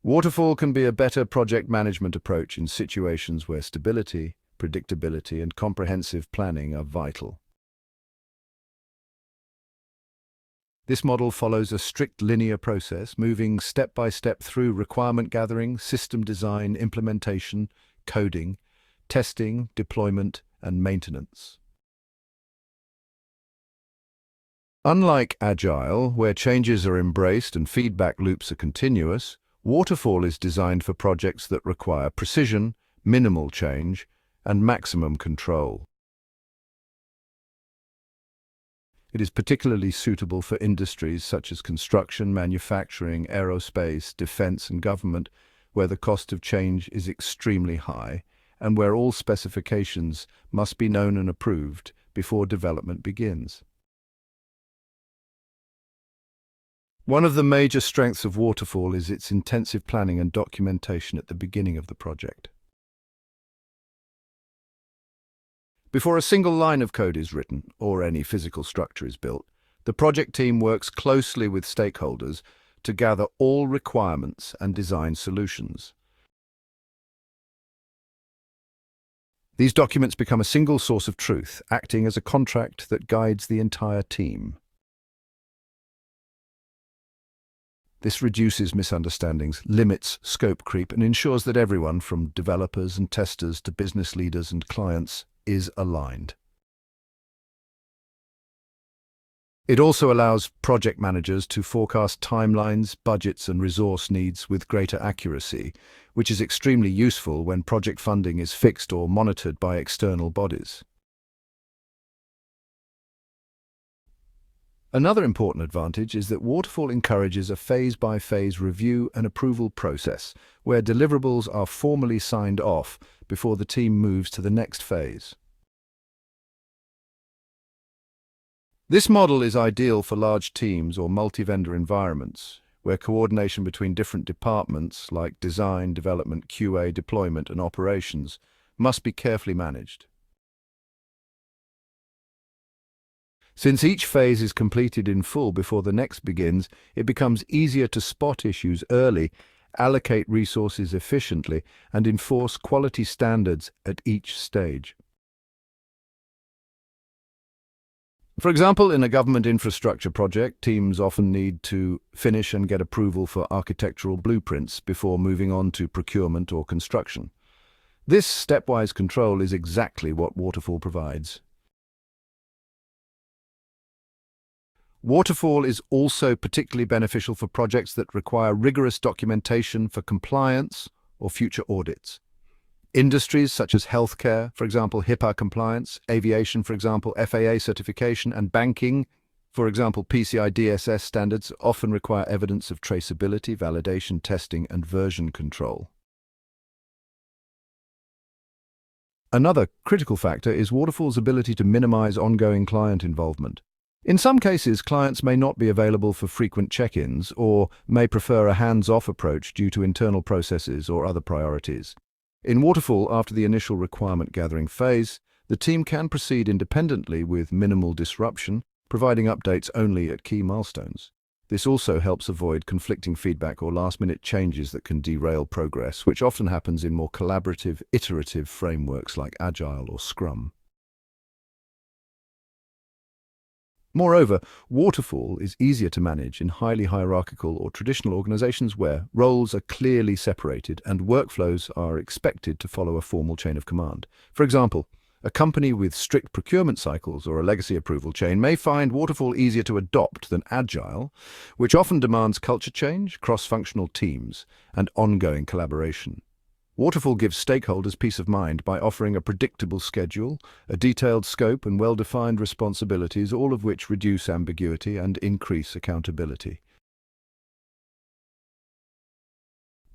Waterfall can be a better project management approach in situations where stability, predictability, and comprehensive planning are vital. This model follows a strict linear process, moving step by step through requirement gathering, system design, implementation, coding, testing, deployment, and maintenance. Unlike Agile, where changes are embraced and feedback loops are continuous, Waterfall is designed for projects that require precision, minimal change, and maximum control. It is particularly suitable for industries such as construction, manufacturing, aerospace, defense, and government, where the cost of change is extremely high and where all specifications must be known and approved before development begins. One of the major strengths of Waterfall is its intensive planning and documentation at the beginning of the project. Before a single line of code is written or any physical structure is built, the project team works closely with stakeholders to gather all requirements and design solutions. These documents become a single source of truth, acting as a contract that guides the entire team. This reduces misunderstandings, limits scope creep, and ensures that everyone, from developers and testers to business leaders and clients, is aligned. It also allows project managers to forecast timelines, budgets, and resource needs with greater accuracy, which is extremely useful when project funding is fixed or monitored by external bodies. Another important advantage is that Waterfall encourages a phase-by-phase review and approval process, where deliverables are formally signed off before the team moves to the next phase. This model is ideal for large teams or multi-vendor environments, where coordination between different departments like design, development, QA, deployment, and operations must be carefully managed. Since each phase is completed in full before the next begins, it becomes easier to spot issues early, allocate resources efficiently, and enforce quality standards at each stage. For example, in a government infrastructure project, teams often need to finish and get approval for architectural blueprints before moving on to procurement or construction. This stepwise control is exactly what Waterfall provides. Waterfall is also particularly beneficial for projects that require rigorous documentation for compliance or future audits. Industries such as healthcare, for example, HIPAA compliance, aviation, for example, FAA certification, and banking, for example, PCI DSS standards, often require evidence of traceability, validation, testing, and version control. Another critical factor is Waterfall's ability to minimize ongoing client involvement. In some cases, clients may not be available for frequent check-ins or may prefer a hands-off approach due to internal processes or other priorities. In Waterfall, after the initial requirement gathering phase, the team can proceed independently with minimal disruption, providing updates only at key milestones. This also helps avoid conflicting feedback or last-minute changes that can derail progress, which often happens in more collaborative, iterative frameworks like Agile or Scrum. Moreover, Waterfall is easier to manage in highly hierarchical or traditional organizations where roles are clearly separated and workflows are expected to follow a formal chain of command. For example, a company with strict procurement cycles or a legacy approval chain may find Waterfall easier to adopt than Agile, which often demands culture change, cross-functional teams, and ongoing collaboration. Waterfall gives stakeholders peace of mind by offering a predictable schedule, a detailed scope, and well-defined responsibilities, all of which reduce ambiguity and increase accountability.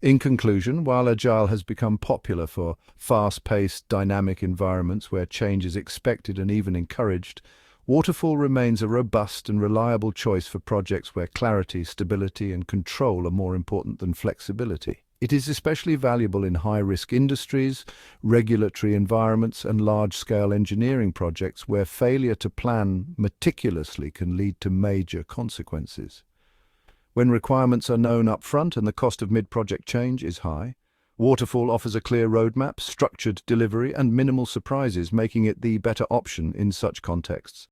In conclusion, while Agile has become popular for fast-paced, dynamic environments where change is expected and even encouraged, Waterfall remains a robust and reliable choice for projects where clarity, stability, and control are more important than flexibility. It is especially valuable in high-risk industries, regulatory environments, and large-scale engineering projects where failure to plan meticulously can lead to major consequences. When requirements are known upfront and the cost of mid-project change is high, Waterfall offers a clear roadmap, structured delivery, and minimal surprises, making it the better option in such contexts.